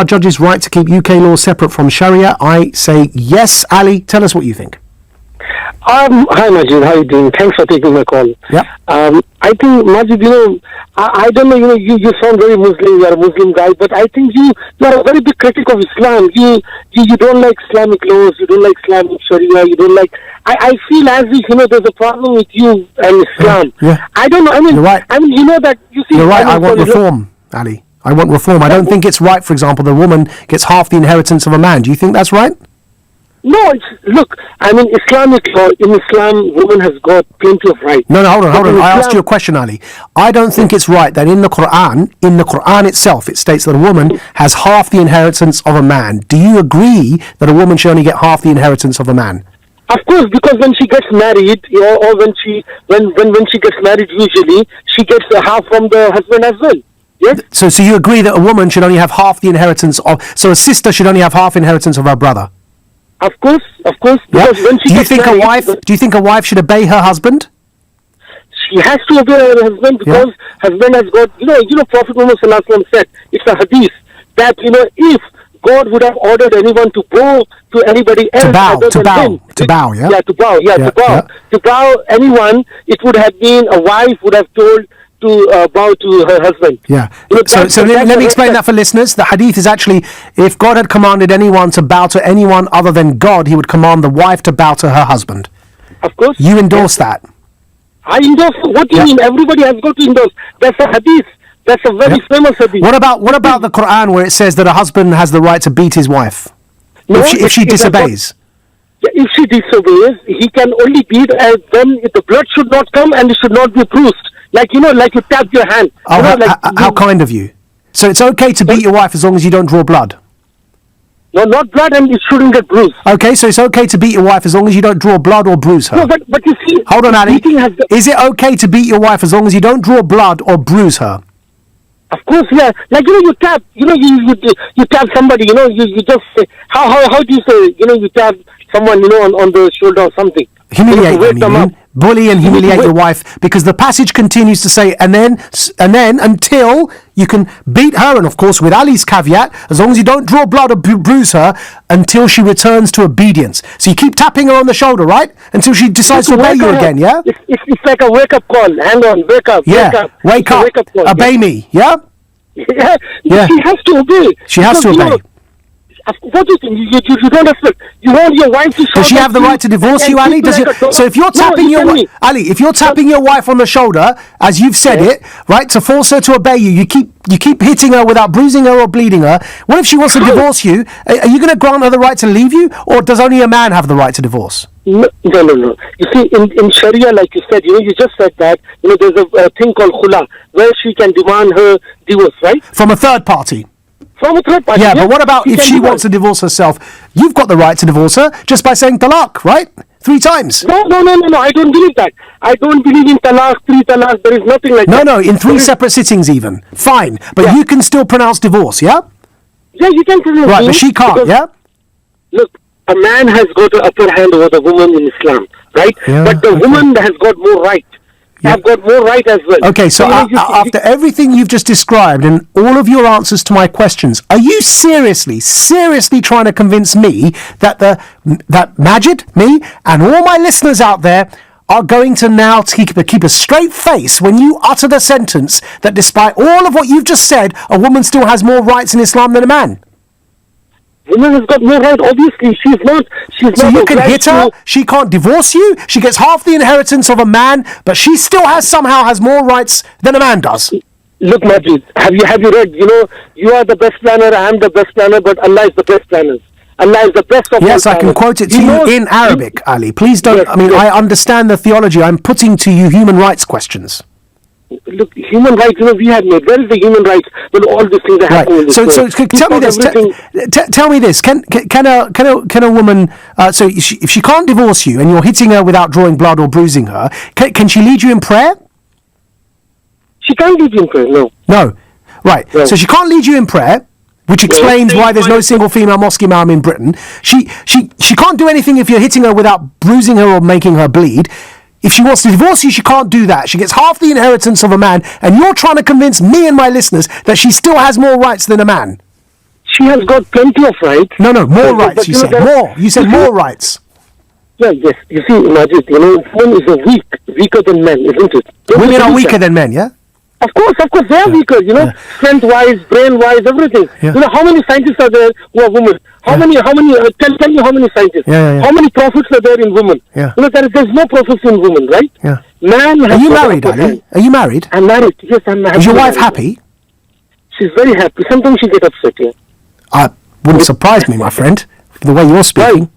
Are judges right to keep UK laws separate from Sharia? I say yes. Ali, tell us what you think. Hi Majid, how are you doing? Thanks for taking my call. Yeah. I think Majid, I don't know, you sound very Muslim, you're a Muslim guy, but I think you are a very big critic of Islam. You don't like Islamic laws, you don't like Islamic Sharia, you don't like... I feel as if, there's a problem with you and Islam. Yeah. I don't know, You're right. That... You're right, I want reform, Ali. I want reform. I don't think it's right, for example, the woman gets half the inheritance of a man. Do you think that's right? No, look, Islamic law, in Islam, woman has got plenty of rights. No, hold on. I asked you a question, Ali. I don't think it's right that in the Quran itself, it states that a woman has half the inheritance of a man. Do you agree that a woman should only get half the inheritance of a man? Of course, because when she gets married, or when she gets married, usually, she gets half from the husband as well. Yes? So you agree that a woman should only have half the inheritance of... So a sister should only have half inheritance of her brother? Of course. Because when she do you think a wife should obey her husband? She has to obey her husband because husband has got, Prophet Muhammad Sallallahu Alaihi Wasallam said, it's a hadith, that, if God would have ordered anyone to go to anybody else to bow anyone, it would have been a wife would have told to bow to her husband. Yeah. So let me explain that for listeners. The hadith is actually, if God had commanded anyone to bow to anyone other than God, he would command the wife to bow to her husband. Of course. You endorse that? I endorse. What do you mean? Everybody has got to endorse. That's a hadith. That's a very famous hadith. What about the Quran where it says that a husband has the right to beat his wife if she disobeys? If she disobeys, he can only beat, then the blood should not come and it should not be bruised. Like you tap your hand. How kind of you. So it's okay to beat your wife as long as you don't draw blood? No, not blood, and it shouldn't get bruised. Okay, so it's okay to beat your wife as long as you don't draw blood or bruise her? No, but you see... Hold on, Ali. Is it okay to beat your wife as long as you don't draw blood or bruise her? Of course, yeah. Like, you tap, you tap somebody, you just say... How do you say, you tap someone, on the shoulder or something? Humiliate, bully and humiliate your wife, because the passage continues to say, and then until you can beat her, and of course with Ali's caveat, as long as you don't draw blood or bruise her, until she returns to obedience. So you keep tapping her on the shoulder, right? Until she decides to obey you again, yeah? It's like a wake-up call. Hang on, wake up. Wake up. Call, obey me, yeah? Yeah. She has to obey. She has to obey. What do you think? You don't expect. You want your wife to... Does she have the right to divorce you, Ali? So if you're tapping if you're tapping your wife on the shoulder, as you've said it, right, to force her to obey you, you keep hitting her without bruising her or bleeding her. What if she wants to divorce you? Are you going to grant her the right to leave you, or does only a man have the right to divorce? No. You see, in Sharia, like you said, you just said that, there's a thing called khula, where she can demand her divorce, right? From a third party. From a third party. Yeah, but what about if she wants to divorce herself? You've got the right to divorce her just by saying talaq, right? 3 times. No. I don't believe that. I don't believe in talaq, 3 talaq. There is nothing like that. No, in 3 separate sittings even. Fine. But you can still pronounce divorce, yeah? Yeah, you can pronounce divorce. Right, but she can't, yeah? Look, a man has got an upper hand over the woman in Islam, right? Yeah, but the woman has got more right. I've got more right as well. Okay, so after everything you've just described and all of your answers to my questions, are you seriously trying to convince me that Majid, me, and all my listeners out there are going to now keep a straight face when you utter the sentence that despite all of what you've just said, a woman still has more rights in Islam than a man? Woman has got more right, obviously. She's not... So you can hit her, she can't divorce you, she gets half the inheritance of a man, but she still somehow has more rights than a man does. Look, Majid, have you read, you are the best planner, I am the best planner, but Allah is the best planner. Allah is the best of all. Yes, I can quote it to you in Arabic, Ali. Please don't... Yes, I understand the theology. I'm putting to you human rights questions. Look, human rights, we have made. Where is the human rights when all these things are happening in this world? So tell me this. Tell me this. Can a woman... so if she can't divorce you and you're hitting her without drawing blood or bruising her, can she lead you in prayer? She can't lead you in prayer, no. No. Right. No. So she can't lead you in prayer, which explains why there's no single female mosque imam in Britain. She can't do anything if you're hitting her without bruising her or making her bleed. If she wants to divorce you, she can't do that. She gets half the inheritance of a man, and you're trying to convince me and my listeners that she still has more rights than a man. she has got plenty of rights. No, more rights, but you said. More. You said more rights. Yeah, yes. You see, Majid, women is weaker than men, isn't it? Women are weaker than men, yeah? Of course, they are weaker, strength-wise, brain-wise, everything. Yeah. How many scientists are there who are women? How many, tell me how many scientists. Yeah. How many prophets are there in women? Yeah. There's no prophets in women, right? Yeah. Man has Are you married, Ali? Are you married? I'm married, yes, I'm married. Is your wife happy? She's very happy. Sometimes she gets upset, yeah. Wouldn't surprise me, my friend, the way you're speaking. Right.